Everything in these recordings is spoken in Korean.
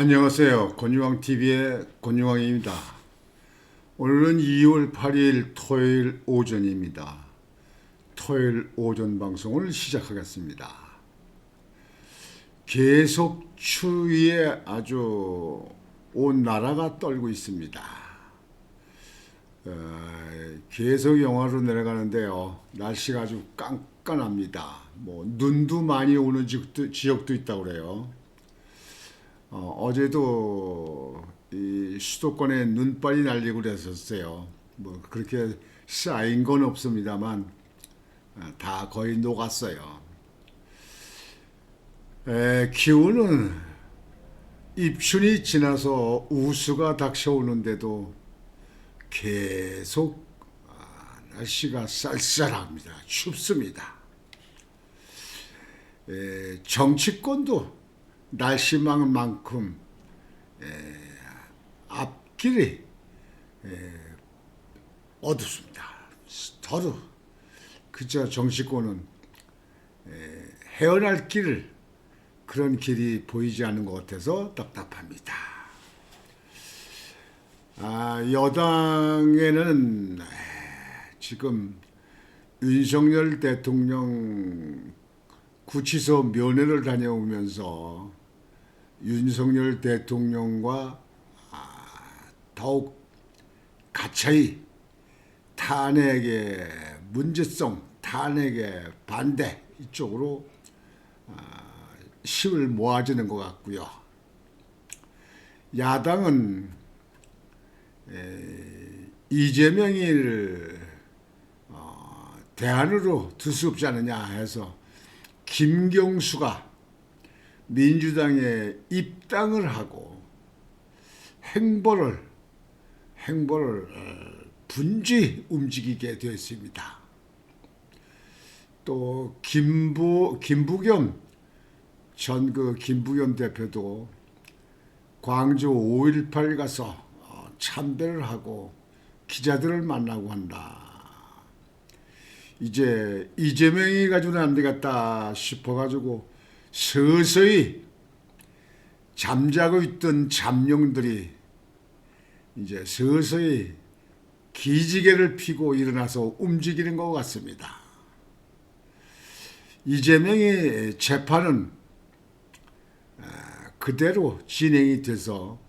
안녕하세요. 권유왕TV의 권유왕입니다. 오늘은 2월 8일 토요일 오전입니다. 토요일 오전 방송을 시작하겠습니다. 계속 추위에 아주 온 나라가 떨고 있습니다. 계속 영하로 내려가는데요. 날씨가 아주 깜깜합니다. 눈도 많이 오는 지역도 있다고 그래요. 어제도 이 수도권에 눈발이 날리고 그랬었어요. 그렇게 쌓인 건 없습니다만 다 거의 녹았어요. 기온은 입춘이 지나서 우수가 닥쳐오는데도 계속 날씨가 쌀쌀합니다. 춥습니다. 정치권도 날씨만큼 앞길이 어둡습니다. 더러 그저 정치권은 헤어날 길을 그런 길이 보이지 않는 것 같아서 답답합니다. 여당에는 지금 윤석열 대통령 구치소 면회를 다녀오면서 윤석열 대통령과 더욱 가차이 탄핵의 문제성, 탄핵의 반대 이쪽으로 힘을 모아지는 것 같고요. 야당은 이재명을 대안으로 둘 수 없지 않느냐 해서 김경수가 민주당에 입당을 하고 행보를 분주히 움직이게 되었습니다. 또 김부겸 전 김부겸 대표도 광주 5.18 가서 참배를 하고 기자들을 만나고 한다. 이제 이재명이 가지고는 안 되겠다 싶어가지고 서서히 잠자고 있던 잠룡들이 이제 서서히 기지개를 펴고 일어나서 움직이는 것 같습니다. 이재명의 재판은 그대로 진행이 돼서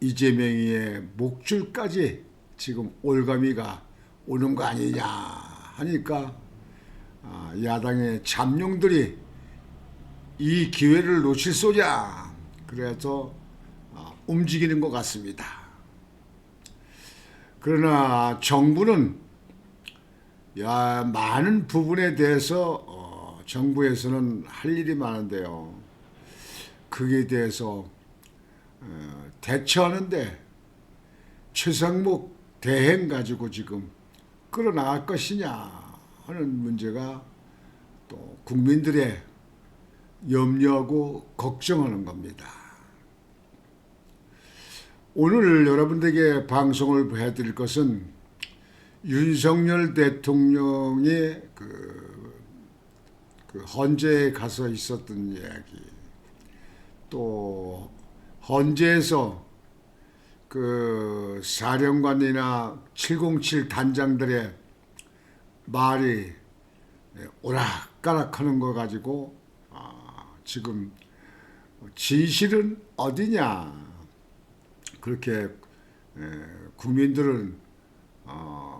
이재명의 목줄까지 지금 올가미가 오는 거 아니냐 하니까 야당의 잠룡들이 이 기회를 놓칠 소냐 그래서 움직이는 것 같습니다. 그러나 정부는 많은 부분에 대해서 정부에서는 할 일이 많은데요. 그에 대해서 대처하는데 최상목 대행 가지고 지금 끌어나갈 것이냐 하는 문제가 또 국민들의 염려하고 걱정하는 겁니다. 오늘 여러분들에게 방송을 해드릴 것은 윤석열 대통령의 그 헌재에 가서 있었던 이야기, 또 헌재에서 그 사령관이나 707 단장들의 말이 오락가락하는 거 가지고 지금 진실은 어디냐 그렇게 국민들은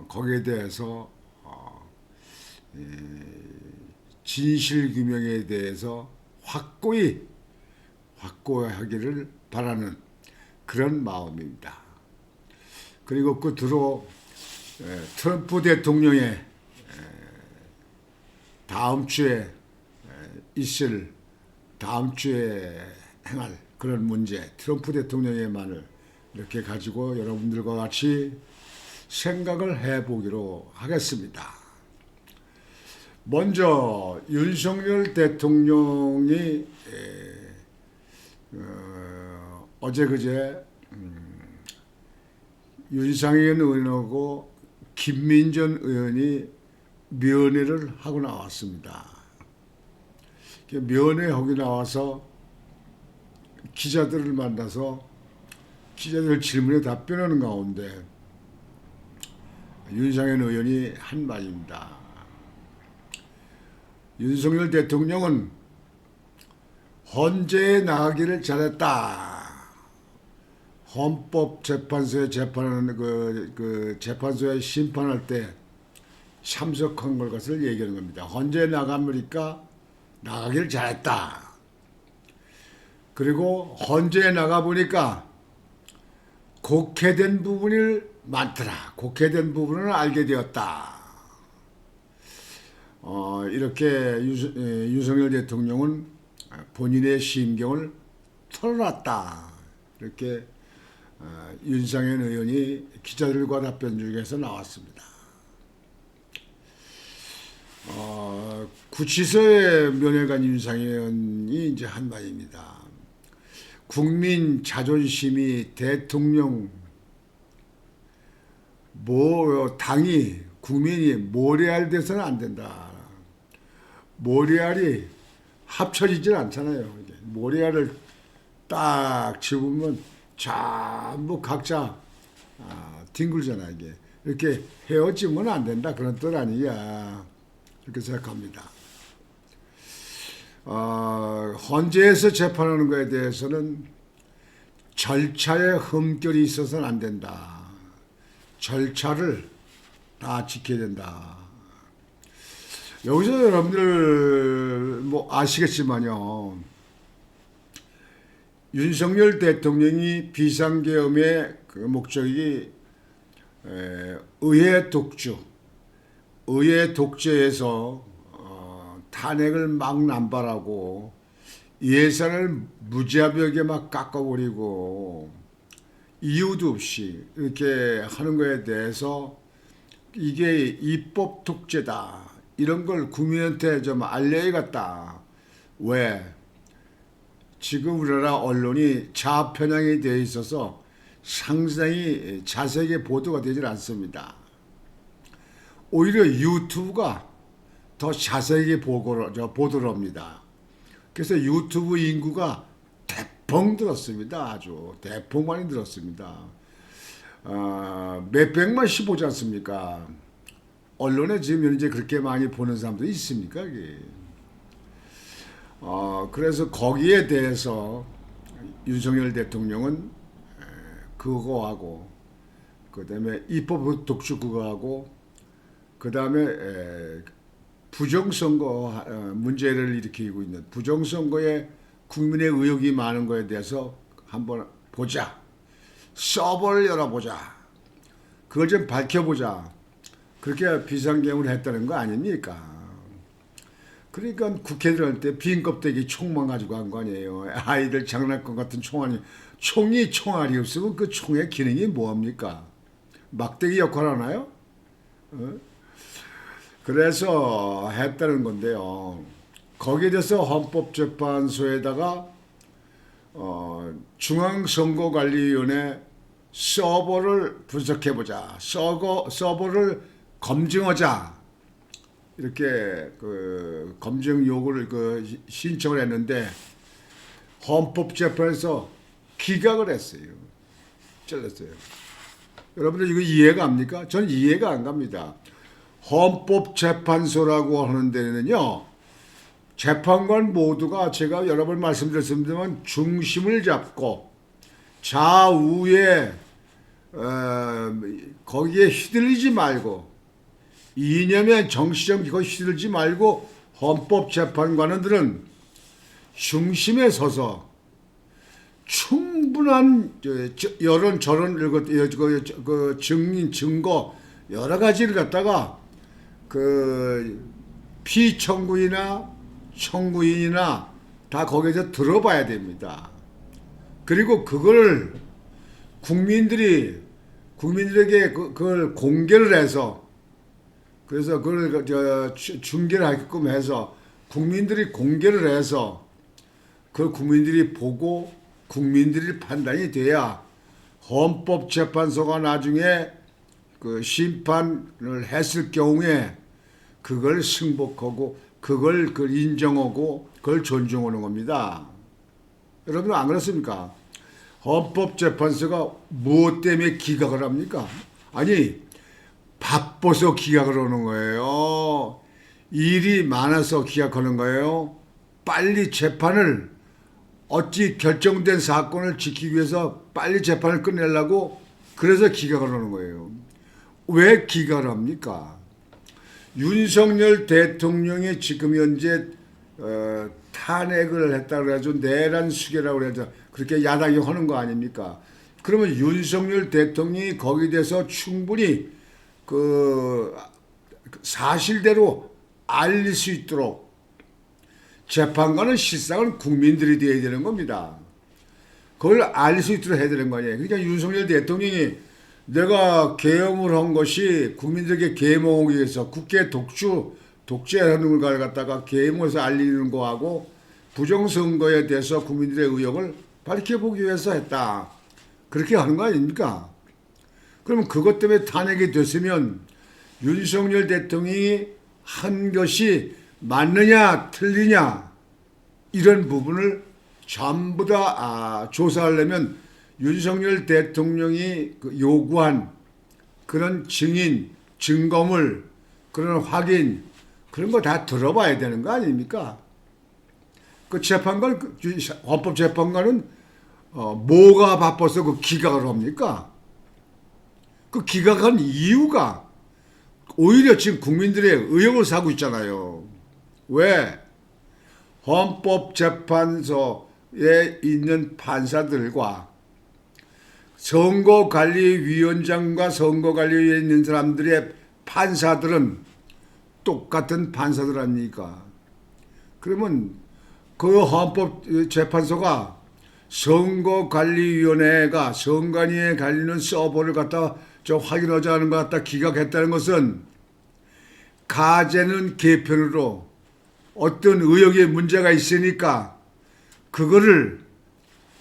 거기에 대해서 진실 규명에 대해서 확고히 하기를 바라는 그런 마음입니다. 그리고 끝으로 트럼프 대통령의 다음 주에 행할 그런 문제, 트럼프 대통령의 말을 이렇게 가지고 여러분들과 같이 생각을 해보기로 하겠습니다. 먼저 윤석열 대통령이 어제 그제 윤상현 의원하고 김민전 의원이 면회를 하고 나왔습니다. 면회하고 나와서 기자들을 만나서 기자들 질문에 답변하는 가운데 윤상현 의원이 한 말입니다. 윤석열 대통령은 헌재에 나가기를 잘했다. 헌법재판소에 재판하는 그 재판소에 심판할 때 참석한 것을 얘기하는 겁니다. 헌재에 나가니까 나가기를 잘했다. 그리고 헌재에 나가보니까 곡해된 부분이 많더라. 곡해된 부분을 알게 되었다. 이렇게 윤석열 대통령은 본인의 심경을 털어놨다. 이렇게 윤상현 의원이 기자들과 답변 중에서 나왔습니다. 구치소에 면회간 윤상현 의원이 이제 한 말입니다. 국민 자존심이 대통령 당이 국민이 모래알 돼서는 안 된다. 모래알이 합쳐지질 않잖아요. 모래알을 딱 집으면 전부 각자 뒹굴잖아. 이게 이렇게 헤어지면 안 된다. 그런 뜻 아니야. 이렇게 생각합니다. 헌재에서 재판하는 것에 대해서는 절차에 흠결이 있어서는 안 된다. 절차를 다 지켜야 된다. 여기서 여러분들 뭐 아시겠지만요. 윤석열 대통령이 비상계엄의 그 목적이 의회 독재에서 탄핵을 막 남발하고 예산을 무자비하게 막 깎아버리고 이유도 없이 이렇게 하는 거에 대해서 이게 입법 독재다. 이런 걸 국민한테 좀 알려야겠다. 왜? 지금 우리나라 언론이 좌편향이 되어 있어서 상당히 자세하게 보도가 되질 않습니다. 오히려 유튜브가 더 자세하게 보도를 합니다. 그래서 유튜브 인구가 대폭 늘었습니다. 아주 대폭 많이 늘었습니다. 몇백만씩 보지 않습니까? 언론에 지금 현재 그렇게 많이 보는 사람들이 있습니까? 이게. 그래서 거기에 대해서 윤석열 대통령은 그거하고 그다음에 입법 독주 그거하고 그다음에 부정선거 문제를 일으키고 있는 부정선거에 국민의 의혹이 많은 거에 대해서 한번 보자. 서버를 열어보자. 그걸 좀 밝혀보자. 그렇게 비상계엄을 했다는 거 아닙니까? 그러니까 국회 들어갈 때 빈 껍데기 총만 가지고 한 거 아니에요. 아이들 장난감 같은 총 아니 총알이 없으면 그 총의 기능이 뭐합니까? 막대기 역할 하나요? 그래서 했다는 건데요. 거기에 대해서 헌법재판소에다가 중앙선거관리위원회 서버를 분석해보자. 서버를 검증하자. 이렇게 그 검증 요구를 신청을 했는데 헌법재판에서 기각을 했어요. 잘랐어요. 여러분들 이거 이해가 갑니까? 저는 이해가 안 갑니다. 헌법재판소라고 하는 데는요. 재판관 모두가 제가 여러 번 말씀드렸습니다만 중심을 잡고 좌우에 거기에 휘둘리지 말고 이념의 정치적 이거 휘둘리지 말고 헌법재판관들은 중심에 서서 충분한 여론 저론 증거 여러 가지를 갖다가 그 피청구인이나 청구인이나 다 거기서 들어봐야 됩니다. 그리고 그걸 국민들에게 그걸 공개를 해서 그래서 그걸 중계를 하게끔 해서 국민들이 공개를 해서 그 국민들이 보고 국민들이 판단이 돼야 헌법재판소가 나중에 그 심판을 했을 경우에 그걸 승복하고 그걸 인정하고 그걸 존중하는 겁니다. 여러분 안 그렇습니까? 헌법재판소가 무엇 때문에 기각을 합니까? 아니, 바빠서 기각을 하는 거예요. 일이 많아서 기각하는 거예요. 빨리 재판을, 어찌 결정된 사건을 지키기 위해서 빨리 재판을 끝내려고 그래서 기각을 하는 거예요. 왜 기각을 합니까? 윤석열 대통령이 지금 현재 탄핵을 했다고 해가지고 내란 수계라고 해서 그렇게 야당이 하는 거 아닙니까? 그러면 윤석열 대통령이 거기에 대해서 충분히 그 사실대로 알릴 수 있도록 재판관은 실상은 국민들이 되어야 되는 겁니다. 그걸 알릴 수 있도록 해야 되는 거 아니에요. 그러니까 윤석열 대통령이 내가 계엄을 한 것이 국민들에게 계엄하기 위해서 국회 독재하는 걸 갖다가 계엄해서 알리는 거하고 부정선거에 대해서 국민들의 의혹을 밝혀보기 위해서 했다. 그렇게 하는 거 아닙니까? 그러면 그것 때문에 탄핵이 됐으면 윤석열 대통령이 한 것이 맞느냐 틀리냐 이런 부분을 전부 다 조사하려면 윤석열 대통령이 요구한 그런 증인, 증거물, 그런 확인 그런 거 다 들어봐야 되는 거 아닙니까? 그 재판관, 헌법재판관은 뭐가 바빠서 그 기각을 합니까? 그 기각한 이유가 오히려 지금 국민들의 의혹을 사고 있잖아요. 왜? 헌법재판소에 있는 판사들과 선거관리위원장과 선거관리위에 있는 사람들의 판사들은 똑같은 판사들 아닙니까? 그러면 그 헌법재판소가 선거관리위원회가 선관위에 갈리는 서버를 갖다 확인하자 하는 것 갖다 기각했다는 것은 가제는 개편으로 어떤 의혹에 문제가 있으니까 그거를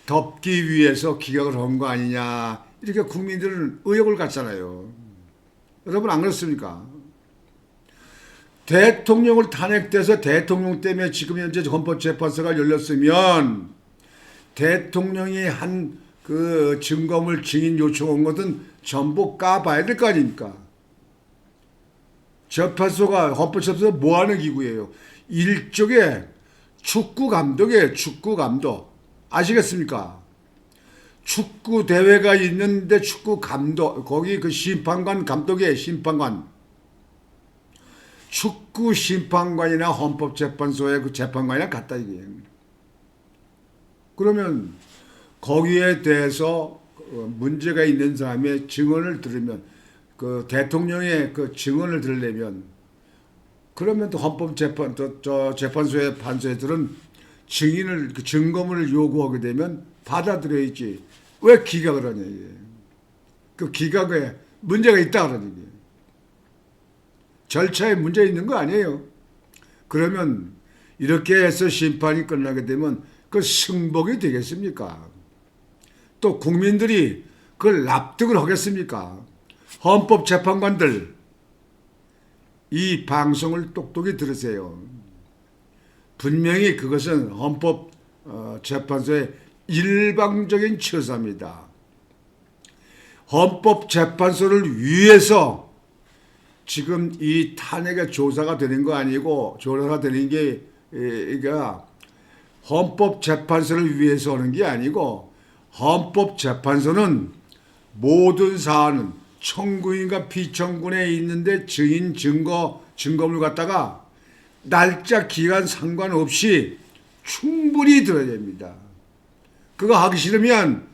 덮기 위해서 기각을 한 거 아니냐 이렇게 국민들은 의혹을 갖잖아요. 여러분 안 그렇습니까? 대통령을 탄핵돼서 대통령 때문에 지금 현재 헌법재판소가 열렸으면 대통령이 한 그 증거물 증인 요청한 것은 전부 까봐야 될 거 아닙니까? 재판소가 헌법재판소가 뭐하는 기구예요? 일종의 축구 감독이에요. 축구 감독. 아시겠습니까? 축구 대회가 있는데 축구 감독, 거기 그 심판관 감독이에요. 심판관. 축구 심판관이나 헌법재판소의 그 재판관이나 같다 이게. 그러면 거기에 대해서 문제가 있는 사람의 증언을 들으면 그 대통령의 그 증언을 들으려면 그러면 또 헌법재판소의 판사들은 증인을 그 증거물을 요구하게 되면 받아들여야지. 왜 기각을 하냐 이게. 그 기각에 문제가 있다 그러는 게. 절차에 문제 있는 거 아니에요. 그러면 이렇게 해서 심판이 끝나게 되면 그 승복이 되겠습니까? 또 국민들이 그걸 납득을 하겠습니까? 헌법재판관들 이 방송을 똑똑히 들으세요. 분명히 그것은 헌법재판소의 일방적인 처사입니다. 헌법재판소를 위해서 지금 이 탄핵의 조사가 되는 거 아니고 조사가 되는 게 헌법재판소를 위해서 하는 게 아니고 헌법재판소는 모든 사안은 청구인과 피청구인에 있는데 증인, 증거물 갖다가 날짜, 기간 상관없이 충분히 들어야 됩니다. 그거 하기 싫으면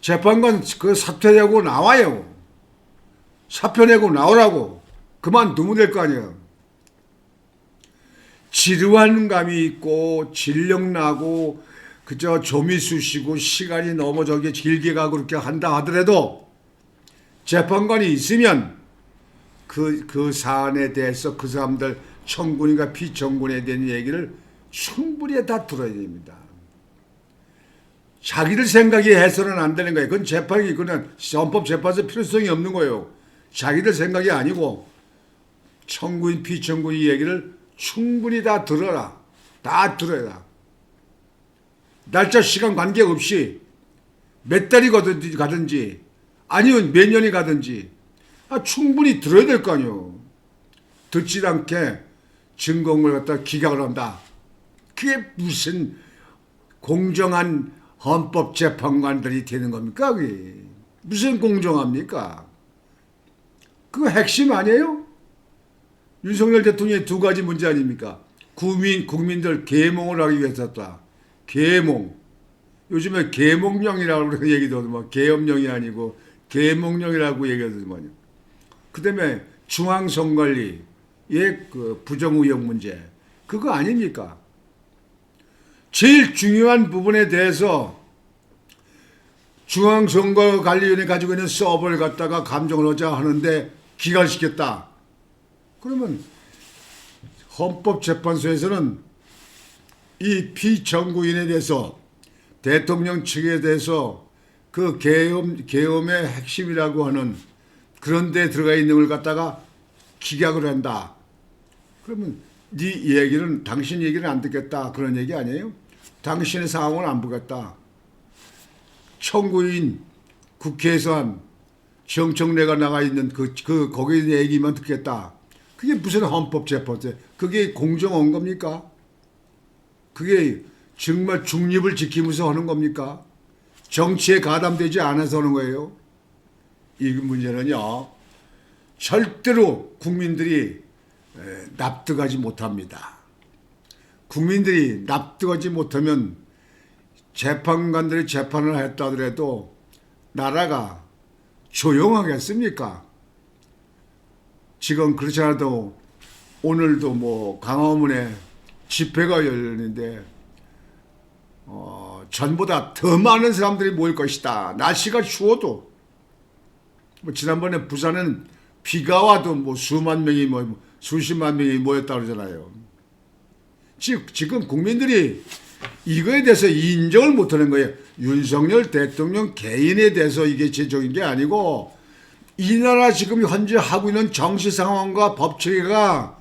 재판관 그 사퇴하고 나와요. 사표 내고 나오라고. 그만두면 될 거 아니에요. 지루한 감이 있고 진령나고 그저 좀이 쑤시고 시간이 너무 저기 길게 가고 그렇게 한다 하더라도 재판관이 있으면 그 사안에 대해서 그 사람들 청구인과 피청구인에 대한 얘기를 충분히 다 들어야 됩니다. 자기들 생각이 해서는 안 되는 거예요. 그건 재판이 그냥 헌법재판소 필요성이 없는 거예요. 자기들 생각이 아니고 청구인, 피청구인 얘기를 충분히 다 들어라. 다 들어야. 날짜 시간 관계없이 몇 달이 가든지 아니면 몇 년이 가든지 충분히 들어야 될 거 아니에요. 듣지 않게 증거를 갖다 기각을 한다. 그게 무슨 공정한 헌법재판관들이 되는 겁니까? 그게 무슨 공정합니까? 그거 핵심 아니에요? 윤석열 대통령의 두 가지 문제 아닙니까? 국민들 계몽을 하기 위해서다. 계몽. 요즘에 계몽령이라고 얘기도 하더만 계엄령이 아니고 계몽령이라고 얘기하더만요. 그 다음에 중앙선관리의 그 부정의혹 문제. 그거 아닙니까? 제일 중요한 부분에 대해서 중앙선거관리위원회 가지고 있는 서버를 갖다가 감정을 하자 하는데 기각시켰다. 그러면 헌법재판소에서는 이 피청구인에 대해서 대통령 측에 대해서 그 계엄의 핵심이라고 하는 그런 데 들어가 있는 걸 갖다가 기각을 한다. 그러면 네 얘기는 당신 얘기는 안 듣겠다 그런 얘기 아니에요? 당신의 상황을 안 보겠다. 청구인 국회에서 한 정청래가 나가 있는 거기 있는 얘기만 듣겠다. 그게 무슨 헌법재판소에 그게 공정한 겁니까? 그게 정말 중립을 지키면서 하는 겁니까? 정치에 가담되지 않아서 하는 거예요. 이 문제는요. 절대로 국민들이 납득하지 못합니다. 국민들이 납득하지 못하면 재판관들이 재판을 했다 하더라도 나라가 조용하겠습니까? 지금 그렇지 않아도 오늘도 뭐 강화문에 집회가 열리는데 전보다 더 많은 사람들이 모일 것이다. 날씨가 추워도 뭐 지난번에 부산은 비가 와도 뭐 수만 명이 수십만 명이 모였다 그러잖아요. 지금 국민들이 이거에 대해서 인정을 못하는 거예요. 윤석열 대통령 개인에 대해서 이게 제적인 게 아니고 이 나라 지금 현재 하고 있는 정치 상황과 법체계가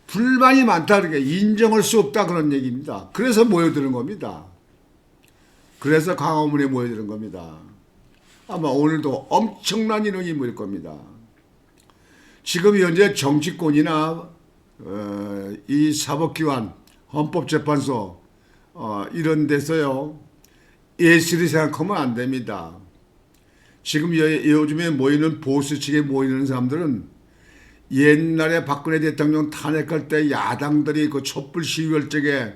불만이 많다. 그러니까 인정할 수 없다 그런 얘기입니다. 그래서 모여드는 겁니다. 그래서 강화문에 모여드는 겁니다. 아마 오늘도 엄청난 인원이 모일 겁니다. 지금 현재 정치권이나 이 사법기관, 헌법재판소 이런 데서요 예술이 생각하면 안 됩니다. 지금 요즘에 모이는 보수 측에 모이는 사람들은 옛날에 박근혜 대통령 탄핵할 때 야당들이 그 촛불 시위할 적에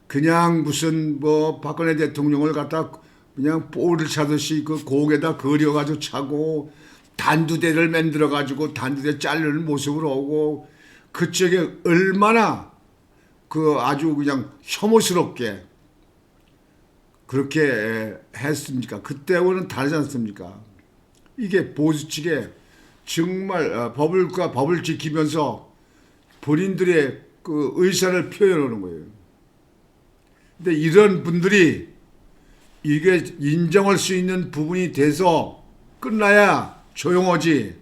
그냥 무슨 뭐 박근혜 대통령을 갖다 그냥 볼을 차듯이 그 곡에다 그려가지고 차고 단두대를 만들어가지고 단두대 자르는 모습으로 오고 그쪽에 얼마나 그 아주 그냥 혐오스럽게 그렇게 했습니까? 그때와는 다르지 않습니까? 이게 보수 측에 정말 법을 지키면서 본인들의 그 의사를 표현하는 거예요. 근데 이런 분들이 이게 인정할 수 있는 부분이 돼서 끝나야 조용하지.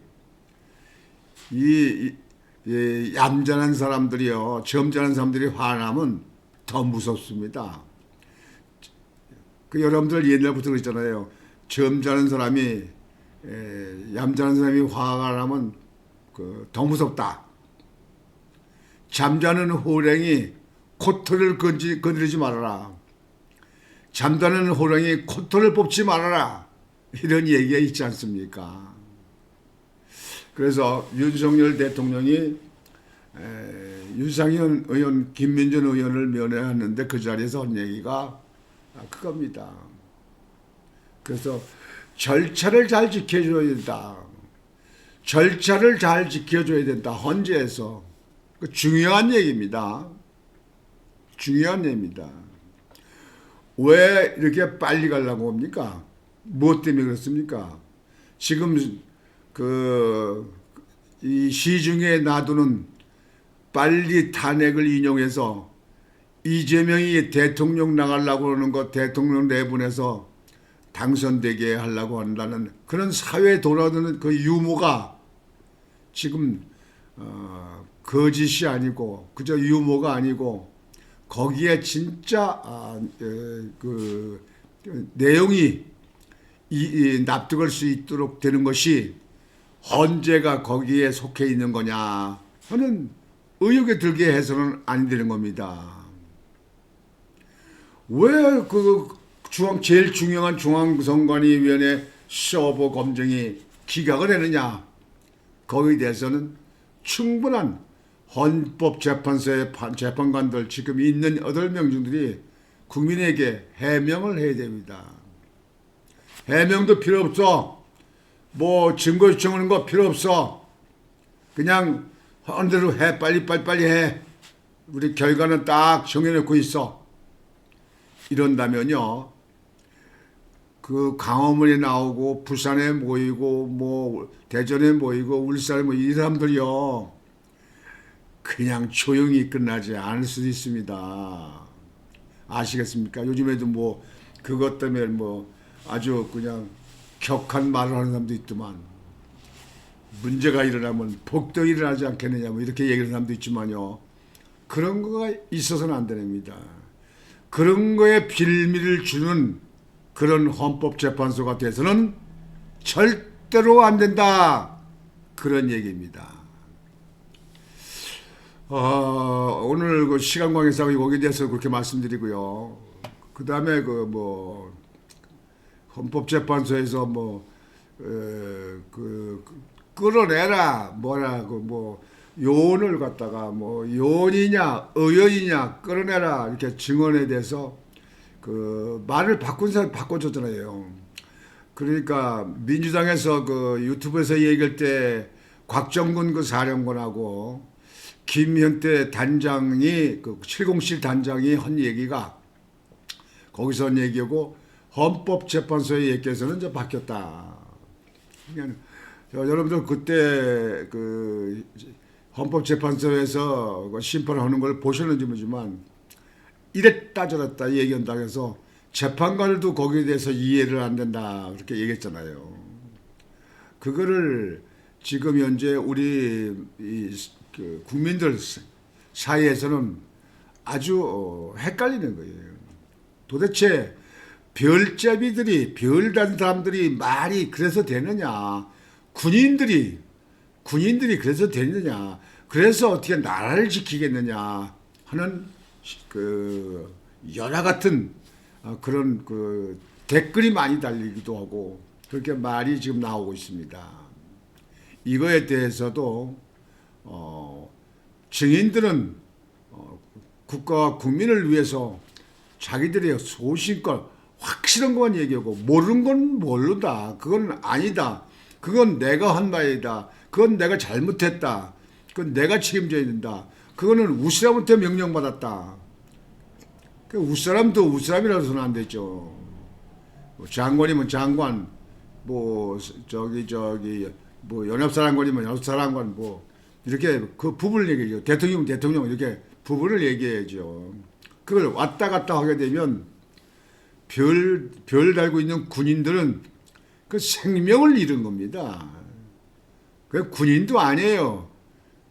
이 얌전한 사람들이요, 점잖은 사람들이 화나면 더 무섭습니다. 그 여러분들 옛날부터 그랬잖아요. 점잖은 사람이 얌전한 사람이 화가 나면 더 무섭다. 잠자는 호랑이 코털을 건드리지 말아라. 잠자는 호랑이 코털을 뽑지 말아라. 이런 얘기가 있지 않습니까? 그래서 윤석열 대통령이 윤상현 의원, 김민준 의원을 면회했는데 그 자리에서 한 얘기가 그겁니다. 그래서 절차를 잘 지켜줘야 된다. 절차를 잘 지켜줘야 된다. 헌재에서. 중요한 얘기입니다. 중요한 얘기입니다. 왜 이렇게 빨리 가려고 합니까? 무엇 때문에 그렇습니까? 지금 이 시중에 놔두는 빨리 탄핵을 인용해서 이재명이 대통령 나가려고 하는 거 대통령 내보내서 당선되게 하려고 한다는 그런 사회에 돌아드는 그 유머가 지금 거짓이 아니고 그저 유머가 아니고 거기에 진짜 그 내용이 납득할 수 있도록 되는 것이 헌재가 거기에 속해 있는 거냐 하는 의혹에 들게 해서는 안 되는 겁니다. 왜 그 제일 중요한 중앙선관위원회 서버 검증이 기각을 했느냐? 거기에 대해서는 충분한 헌법재판소의 재판관들 지금 있는 8명 중들이 국민에게 해명을 해야 됩니다. 해명도 필요 없어. 뭐 증거 요청하는 거 필요 없어. 그냥 하는 대로 해. 빨리 해. 우리 결과는 딱 정해놓고 있어. 이런다면요. 그 강화문에 나오고 부산에 모이고 뭐 대전에 모이고 울산에 모이고 이 사람들이요. 그냥 조용히 끝나지 않을 수도 있습니다. 아시겠습니까? 요즘에도 뭐 그것 때문에 뭐 아주 그냥 격한 말을 하는 사람도 있더만 문제가 일어나면 복도 일어나지 않겠느냐 뭐 이렇게 얘기하는 사람도 있지만요. 그런 거가 있어서는 안 됩니다. 그런 거에 빌미를 주는 그런 헌법재판소가 돼서는 절대로 안 된다. 그런 얘기입니다. 오늘 그 시간 관계상 여기에 대해서 그렇게 말씀드리고요. 그 다음에 그 뭐 헌법재판소에서 끌어내라 뭐라고 뭐 요원을 갖다가 뭐 요원이냐 의원이냐 끌어내라 이렇게 증언에 대해서 그 말을 바꿔줬잖아요. 그러니까 민주당에서 그 유튜브에서 얘기할 때 곽정근 그 사령관하고 김현태 단장이 그 707 단장이 한 얘기가 거기서 한 얘기고 헌법재판소의 얘기에서는 이제 바뀌었다. 그러니까 여러분들 그때 그 헌법재판소에서 심판을 하는 걸 보셨는지 모르지만 이랬다 저랬다 얘기한다고 해서 재판관들도 거기에 대해서 이해를 안 된다 그렇게 얘기했잖아요. 그거를 지금 현재 우리 그 국민들 사이에서는 아주 헷갈리는 거예요. 도대체 별제비들이 별단 사람들이 말이 그래서 되느냐? 군인들이 그래서 되느냐? 그래서 어떻게 나라를 지키겠느냐 하는 그 연화 같은 그런 그 댓글이 많이 달리기도 하고 그렇게 말이 지금 나오고 있습니다. 이거에 대해서도 증인들은 국가와 국민을 위해서 자기들의 소신껏 확실한 것만 얘기하고 모르는 건 모른다. 그건 아니다. 그건 내가 한 말이다. 그건 내가 잘못했다. 그건 내가 책임져야 된다. 그거는 우사람한테 명령받았다. 우사람도 우사람이라서는 안 되죠. 장관이면 장관, 뭐 뭐 연합사령관이면 연합사령관, 뭐 이렇게 그 부분을 얘기해요. 대통령이면 대통령 이렇게 부분을 얘기해야죠. 그걸 왔다 갔다 하게 되면 별 달고 있는 군인들은 그 생명을 잃은 겁니다. 그 군인도 아니에요.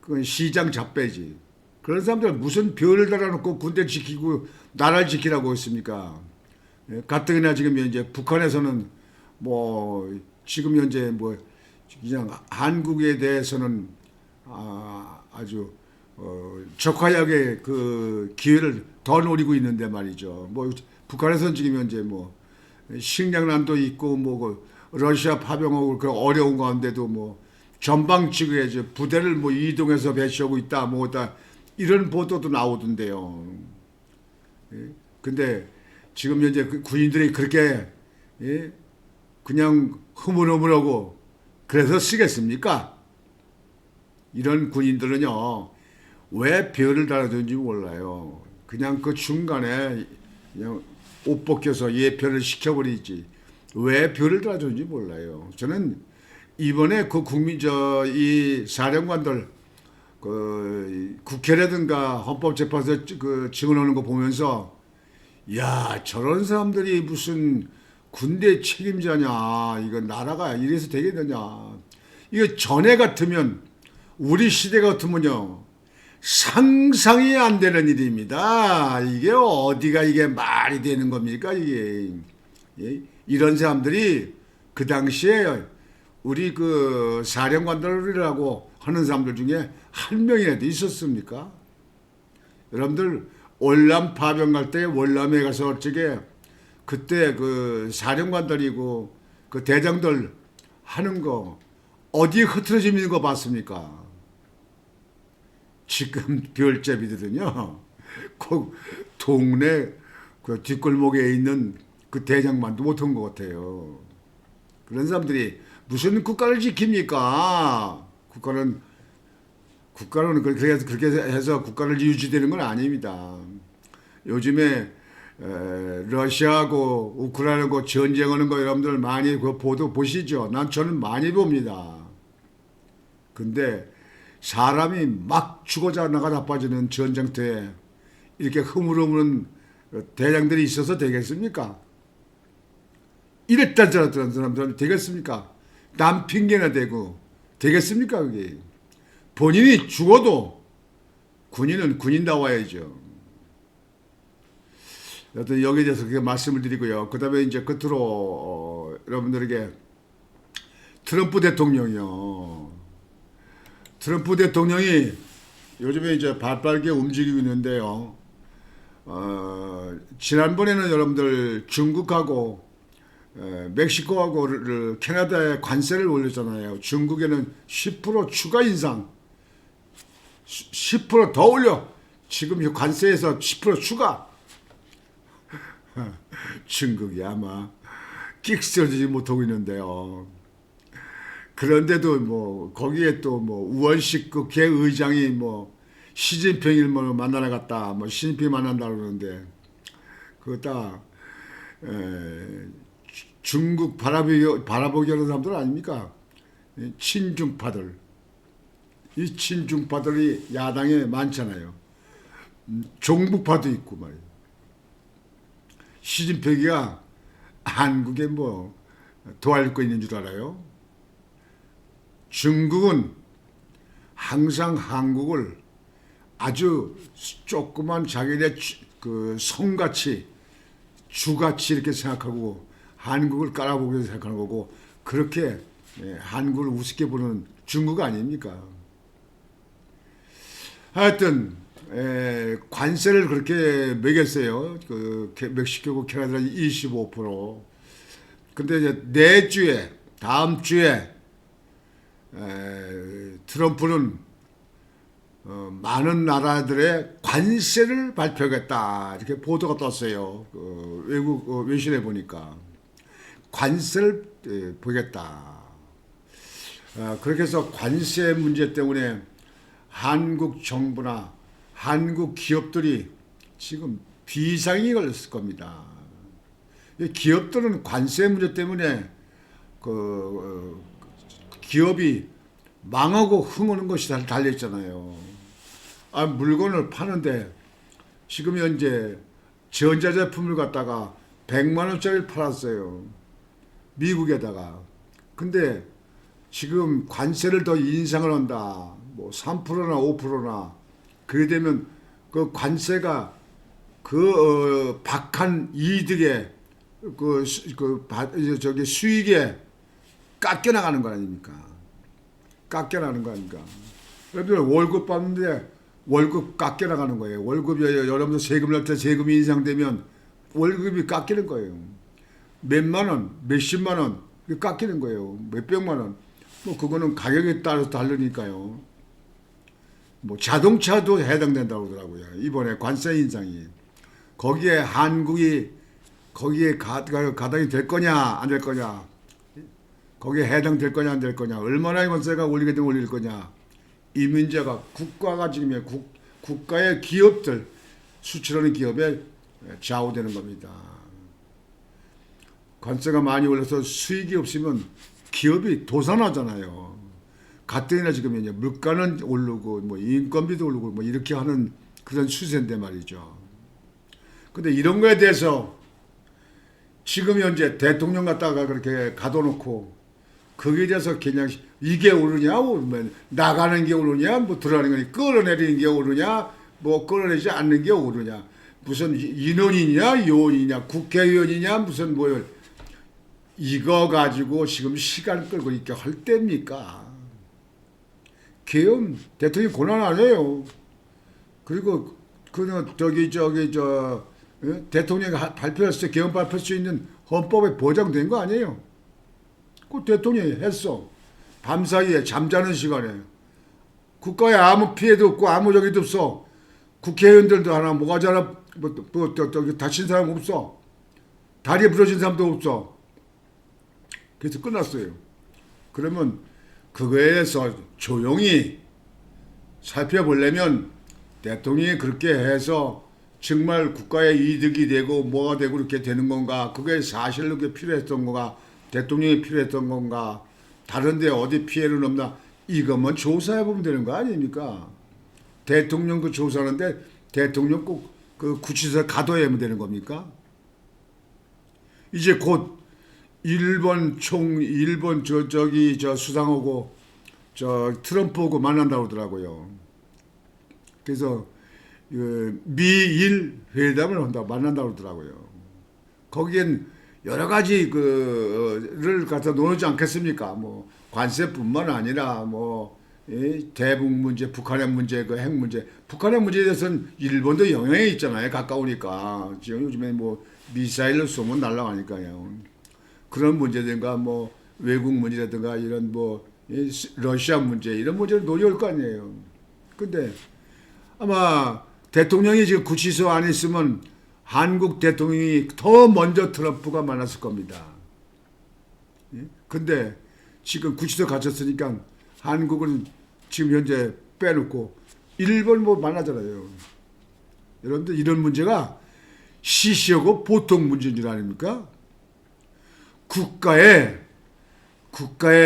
그건 시장 잡배지. 그런 사람들은 무슨 별을 달아놓고 군대 지키고 나라를 지키라고 했습니까? 가뜩이나 지금 현재 북한에서는 뭐 지금 현재 뭐 그냥 한국에 대해서는 아주 적화약의 그 기회를 더 노리고 있는데 말이죠. 뭐 북한에서는 지금 현재 뭐 식량난도 있고 뭐 러시아 파병하고 그 어려운 가운데도 뭐 전방지구에 이제 부대를 뭐 이동해서 배치하고 있다 뭐다 이런 보도도 나오던데요. 근데 지금 현재 그 군인들이 그렇게 그냥 흐물흐물하고 그래서 쓰겠습니까? 이런 군인들은요 왜 별을 달아주는지 몰라요. 그냥 그 중간에 그냥 옷 벗겨서 예표를 시켜버리지 왜 별을 달아주는지 몰라요. 저는 이번에 그 이 사령관들 그 국회라든가 헌법재판소 그 증언하는 거 보면서 야 저런 사람들이 무슨 군대 책임자냐 이거 나라가 이래서 되겠느냐. 이거 전에 같으면 우리 시대 같으면요 상상이 안 되는 일입니다. 이게 어디가 이게 말이 되는 겁니까? 이게 예? 이런 사람들이 그 당시에 우리 그 사령관들이라고 하는 사람들 중에 한 명이라도 있었습니까? 여러분들 월남 파병 갈 때 월남에 가서 어쩌게 그때 그 사령관들이고 그 대장들 하는 거 어디에 흐트러져 있는 거 봤습니까? 지금 별제비들은요, 꼭 동네 그 뒷골목에 있는 그 대장만도 못한 것 같아요. 그런 사람들이 무슨 국가를 지킵니까? 국가는 그렇게 해서 국가를 유지되는 건 아닙니다. 요즘에 러시아하고 우크라이나하고 전쟁하는 거 여러분들 많이 그 보도 보시죠? 저는 많이 봅니다. 근데 사람이 막 죽어자 나가 나빠지는 전쟁터에 이렇게 흐물흐물한 대장들이 있어서 되겠습니까? 이랬다 저랬다는 사람들은 되겠습니까? 남 핑계나 대고 되겠습니까? 그게 본인이 죽어도 군인은 군인다워야죠. 여튼 여기에 대해서 그렇게 말씀을 드리고요. 그 다음에 이제 끝으로 여러분들에게 트럼프 대통령이요. 트럼프 대통령이 요즘에 이제 발빠르게 움직이고 있는데요. 지난번에는 여러분들 중국하고 멕시코하고 캐나다에 관세를 올렸잖아요. 중국에는 10% 추가 인상, 10%더 올려. 지금 관세에서 10% 추가. 중국이 아마 끽쓰지 못하고 있는데요. 그런데도 뭐 거기에 또 뭐 우원식 그 개의장이 뭐 시진핑을 뭐 만나러 갔다, 뭐 시진핑 만난다 그러는데 그거 다 중국 바라보기 하는 사람들 아닙니까? 친중파들. 이 친중파들이 야당에 많잖아요. 종북파도 있고 말이에요. 시진핑이가 한국에 뭐 도와줄 거 있는 줄 알아요? 중국은 항상 한국을 아주 조그만 자기네 그 성같이 주같이 이렇게 생각하고 한국을 깔아보게 생각하는 거고 그렇게 한국을 우습게 보는 중국 아닙니까? 하여튼 관세를 그렇게 매겼어요. 그 멕시코고 캐나다 25%. 근데 이제 내주에 다음 주에 트럼프는 많은 나라들의 관세를 발표하겠다 이렇게 보도가 떴어요. 외국 외신에 보니까 관세를 보겠다. 그렇게 해서 관세 문제 때문에 한국 정부나 한국 기업들이 지금 비상이 걸렸을 겁니다. 기업들은 관세 문제 때문에 기업이 망하고 흥하는 것이 달려있잖아요. 물건을 파는데 지금 현재 전자제품을 갖다가 100만 원짜리를 팔았어요. 미국에다가. 근데 지금 관세를 더 인상을 한다. 뭐 3%나 5%나 그래 되면 그 관세가 박한 이득에 저기 수익에 깎여 나가는 거 아닙니까? 깎여 나가는 거 아닙니까? 여러분들 월급 받는데 월급 깎여 나가는 거예요. 월급이 여러분들 세금 낼 때 세금이 인상되면 월급이 깎이는 거예요. 몇만 원, 몇십만 원 깎이는 거예요. 몇백만 원. 뭐 그거는 가격에 따라서 다르니까요. 뭐 자동차도 해당된다고 그러더라고요. 이번에 관세 인상이. 거기에 한국이 거기에 가당이 될 거냐 안 될 거냐. 거기에 해당될 거냐 안 될 거냐. 얼마나 관세가 올리게 되면 올릴 거냐. 이 문제가 국가가 지금 국가의 기업들 수출하는 기업에 좌우되는 겁니다. 관세가 많이 올라서 수익이 없으면 기업이 도산하잖아요. 가뜩이나 지금 이제 물가는 오르고 뭐 인건비도 오르고 뭐 이렇게 하는 그런 추세인데 말이죠. 근데 이런 거에 대해서 지금 현재 대통령 갖다가 그렇게 가둬놓고 거기에 대해서 그냥 이게 옳으냐, 옳으면 나가는 게 옳으냐, 뭐 들어가는 거니 끌어내리는 게 옳으냐, 뭐 끌어내지 않는 게 옳으냐, 무슨 인원이냐, 요원이냐, 국회의원이냐, 무슨 뭐 이거 가지고 지금 시간 끌고 이렇게 할 때입니까? 계엄 대통령이 고난 안 해요. 그리고 그는 대통령이 발표했을 때 계엄 발표할 수 있는 헌법에 보장된 거 아니에요? 그 대통령이 했어. 밤사이에 잠자는 시간에 국가에 아무 피해도 없고 아무 적이도 없어. 국회의원들도 하나 뭐가 자라 다친 사람 없어. 다리에 부러진 사람도 없어. 그래서 끝났어요. 그러면 그거에 대해서 조용히 살펴보려면 대통령이 그렇게 해서 정말 국가에 이득이 되고 뭐가 되고 그렇게 되는 건가, 그게 사실로 그게 필요했던 건가, 대통령이 필요했던 건가, 다른데 어디 피해는 없나, 이것만 조사해보면 되는 거 아닙니까? 대통령 그 조사하는데 대통령 꼭 그 구치소에 가둬야만 되는 겁니까? 이제 곧 일본 저 수상하고 저 트럼프하고 만난다고 그러더라고요. 그래서 미일 회담을 한다 만난다고 그러더라고요. 거기엔 여러 가지 그를 갖다 놓지 않겠습니까? 뭐 관세뿐만 아니라 뭐 대북 문제, 북한의 문제, 그 핵 문제, 북한의 문제에 대해서는 일본도 영향이 있잖아요. 가까우니까 지금 요즘에 뭐 미사일로 쏘면 날아가니까요. 그런 문제든가 뭐 외국 문제라든가 이런 뭐 러시아 문제 이런 문제를 논의할 거 아니에요. 근데 아마 대통령이 지금 구치소 안에 있으면 한국 대통령이 더 먼저 트럼프가 만났을 겁니다. 근데 지금 구치소 갇혔으니까 한국은 지금 현재 빼놓고 일본 뭐 만나잖아요. 여러분들 이런 문제가 시시하고 보통 문제인 줄 아닙니까? 국가에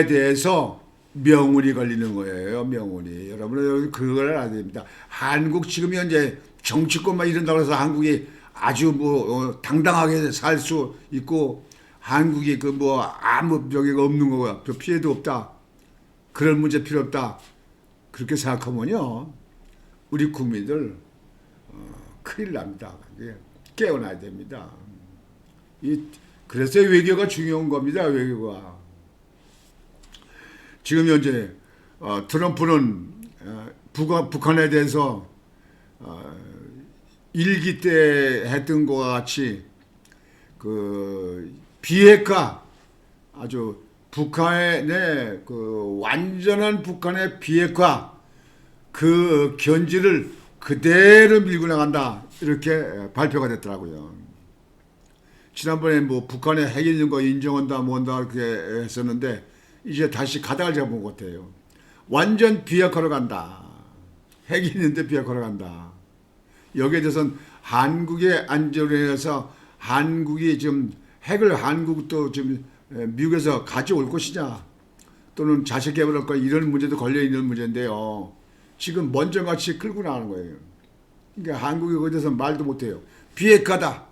대해서 명운이 걸리는 거예요. 명운이. 여러분은 그걸 알아야 됩니다. 한국 지금 현재 정치권만 이런다고 해서 한국이 아주 뭐 당당하게 살 수 있고 한국이 그 뭐 아무 병이가 없는 거야. 피해도 없다. 그런 문제 필요 없다. 그렇게 생각하면요. 우리 국민들 큰일 납니다. 깨어나야 됩니다. 그래서 외교가 중요한 겁니다. 외교가. 지금 현재 트럼프는 북한에 대해서 일기 때 했던 것과 같이 그 비핵화 아주 북한의 그 완전한 북한의 비핵화 그 견지를 그대로 밀고 나간다 이렇게 발표가 됐더라고요. 지난번에 뭐 북한의 핵 있는 거 인정한다 뭐한다 이렇게 했었는데 이제 다시 가닥을 잡은 것 같아요. 완전 비핵화로 간다. 핵이 있는데 비핵화로 간다. 여기에 대해서는 한국의 안전에 의해서 한국이 지금 핵을 한국도 지금 미국에서 가져올 것이냐 또는 자체 개발할 거 이런 문제도 걸려있는 문제인데요. 지금 먼저같이 끌고 나가는 거예요. 그러니까 한국이 거기에 대해서 말도 못해요. 비핵화다.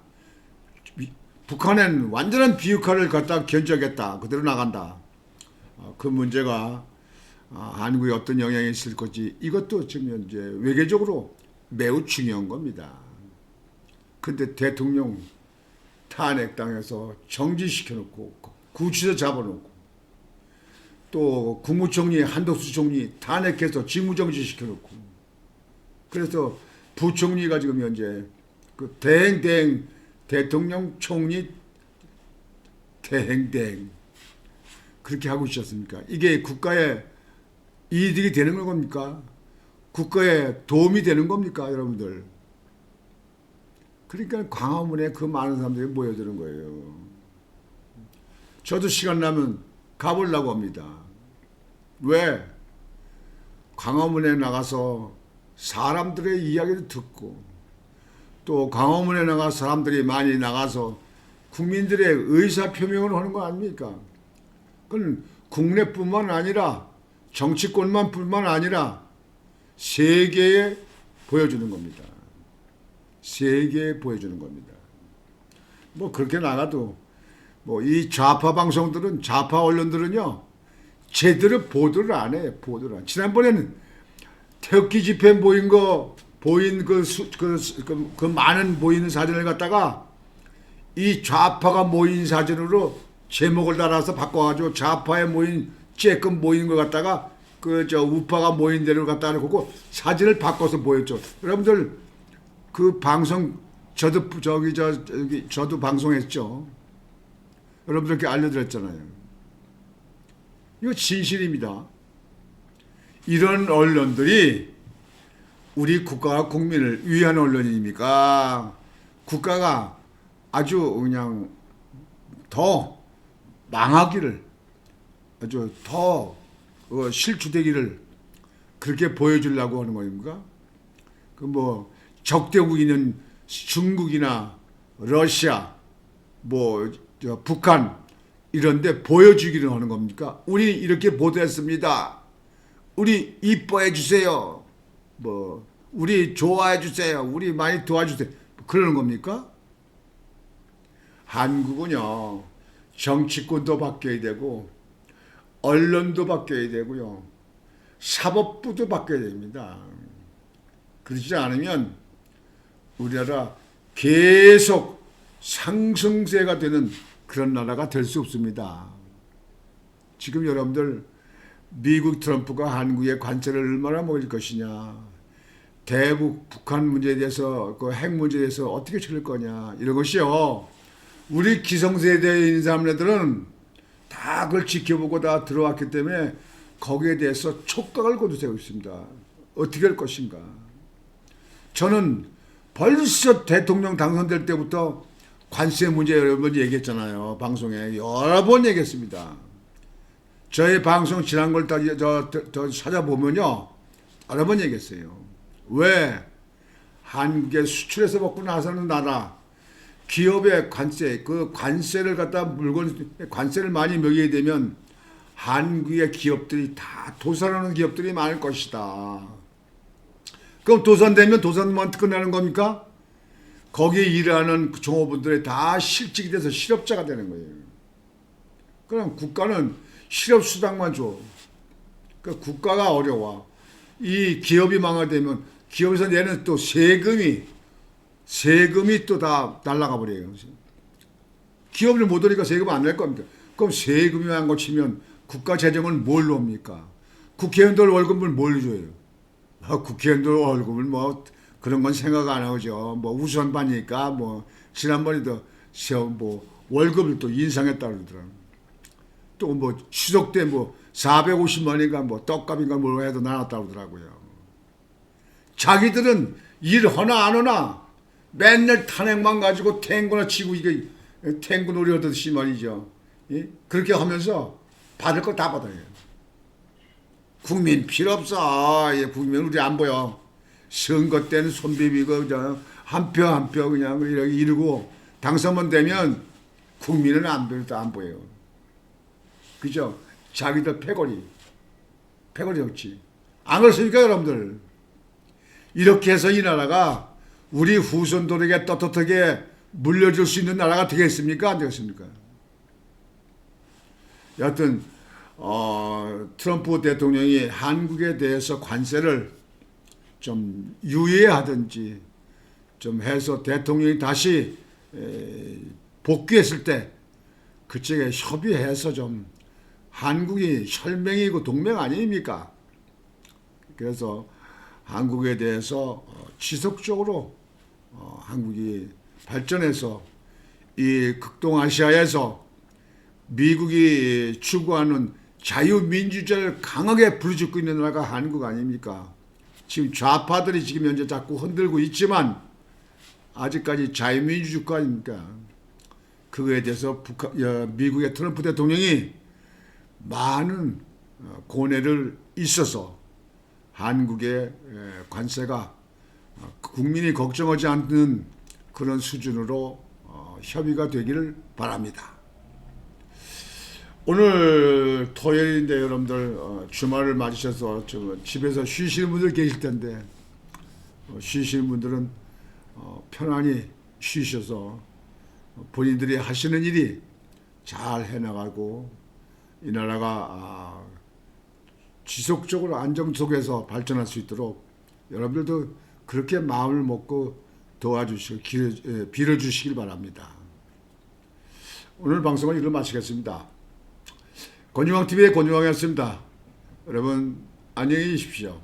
북한은 완전한 비핵화를 갖다 견적했다. 그대로 나간다. 그 문제가 한국에 어떤 영향이 있을 건지 이것도 지금 이제 외교적으로 매우 중요한 겁니다. 근데 대통령 탄핵당해서 정지시켜놓고 구치소 잡아놓고 또 국무총리 한덕수 총리 탄핵해서 직무정지시켜놓고 그래서 부총리가 지금 현재 그 대행 대통령 총리 대행 그렇게 하고 있었습니까? 이게 국가에 이득이 되는 겁니까? 국가에 도움이 되는 겁니까? 여러분들. 그러니까 광화문에 그 많은 사람들이 모여드는 거예요. 저도 시간 나면 가보려고 합니다. 왜? 광화문에 나가서 사람들의 이야기를 듣고 또 광화문에 나가서 사람들이 많이 나가서 국민들의 의사표명을 하는 거 아닙니까? 그건 국내뿐만 아니라 정치권만뿐만 아니라 세계에 보여주는 겁니다. 세계에 보여주는 겁니다. 뭐 그렇게 나가도 뭐 이 좌파 방송들은 좌파 언론들은요 제대로 보도를 안 해요. 보도를 안. 지난번에는 태극기 집회 모인 거 보인 그 많은 보이는 사진을 갖다가 이 좌파가 모인 사진으로 제목을 달아서 바꿔가지고 좌파에 모인 쬐끔 모인 거 갖다가 그 저 우파가 모인 데를 갖다가 놓고 사진을 바꿔서 보였죠. 여러분들 그 방송 저도 방송했죠. 여러분들께 알려드렸잖아요. 이거 진실입니다. 이런 언론들이 우리 국가와 국민을 위한 언론입니까? 국가가 아주 그냥 더 망하기를, 아주 더 실추되기를 그렇게 보여주려고 하는 겁니까? 그 뭐 적대국인은 중국이나 러시아, 뭐 북한 이런데 보여주기를 하는 겁니까? 우리 이렇게 보도했습니다. 우리 이뻐해 주세요. 뭐 우리 좋아해 주세요. 우리 많이 도와주세요. 그러는 겁니까? 한국은요, 정치권도 바뀌어야 되고 언론도 바뀌어야 되고요, 사법부도 바뀌어야 됩니다. 그렇지 않으면 우리나라 계속 상승세가 되는 그런 나라가 될 수 없습니다. 지금 여러분들 미국 트럼프가 한국의 관세를 얼마나 먹일 것이냐, 대북 북한 문제에 대해서 그 핵 문제에 대해서 어떻게 처리할 거냐, 이런 것이요, 우리 기성세대에 있는 사람들은 다 그걸 지켜보고 다 들어왔기 때문에 거기에 대해서 촉각을 고두세우고 있습니다. 어떻게 할 것인가. 저는 벌써 대통령 당선될 때부터 관세 문제 여러 번 얘기했잖아요. 방송에 여러 번 얘기했습니다. 저희 방송 지난 걸 다 찾아보면요, 여러 번 얘기했어요. 왜? 한국에 수출해서 먹고 나서는 나라, 기업의 관세, 그 관세를 갖다 관세를 많이 매기게 되면 한국의 기업들이 다 도산하는 기업들이 많을 것이다. 그럼 도산되면 도산만 끝나는 겁니까? 거기에 일하는 종업원들이 다 실직이 돼서 실업자가 되는 거예요. 그럼 국가는 실업수당만 줘. 그러니까 국가가 어려워. 이 기업이 망하되면 기업에서 내는 또 세금이 또 다 날아가 버려요. 기업을 못 오니까 세금 안 낼 겁니까? 그럼 세금이 안 고치면 국가 재정은 뭘로 합니까? 국회의원들 월급을 뭘로 줘요? 국회의원들 월급을 뭐 그런 건 생각 안 하죠. 뭐 우선 받으니까 뭐 지난번에도 뭐 월급을 또 인상했다 그러더라고요. 또 뭐 추석 때 뭐 450만인가 뭐 떡값인가 뭘 해도 나눴다 그러더라고요. 자기들은 일 하나 안 하나 맨날 탄핵만 가지고 탱고나 치고 이게 탱고 놀이 하듯이 말이죠. 예? 그렇게 하면서 받을 거 다 받아요. 국민 필요 없어. 예, 국민 우리 안 보여. 선거 때는 손 비비고 한 표 한 표 그냥 이렇게 이르고 당선만 되면 국민은 안 보여요. 그죠? 자기들 패거리 없지. 안 그렇습니까 여러분들? 이렇게 해서 이 나라가 우리 후손들에게 떳떳하게 물려줄 수 있는 나라가 되겠습니까? 안 되겠습니까? 여하튼 트럼프 대통령이 한국에 대해서 관세를 좀 유예하든지 좀 해서 대통령이 다시 복귀했을 때 그쪽에 협의해서 좀, 한국이 혈맹이고 동맹 아닙니까? 그래서 한국에 대해서 지속적으로 한국이 발전해서 이 극동아시아에서 미국이 추구하는 자유민주주의를 강하게 부르짖고 있는 나라가 한국 아닙니까? 지금 좌파들이 지금 현재 자꾸 흔들고 있지만 아직까지 자유민주주의 국가 아닙니까? 그거에 대해서 미국의 트럼프 대통령이 많은 고뇌를 있어서 한국의 관세가 국민이 걱정하지 않는 그런 수준으로 협의가 되기를 바랍니다. 오늘 토요일인데 여러분들 주말을 맞으셔서 집에서 쉬시는 분들 계실 텐데 쉬시는 분들은 편안히 쉬셔서 본인들이 하시는 일이 잘 해나가고 이 나라가 지속적으로 안정 속에서 발전할 수 있도록 여러분들도 그렇게 마음을 먹고 도와주시고 빌어주시길 바랍니다. 오늘 방송은 이걸로 마치겠습니다. 권유왕TV의 권유왕이었습니다. 여러분 안녕히 계십시오.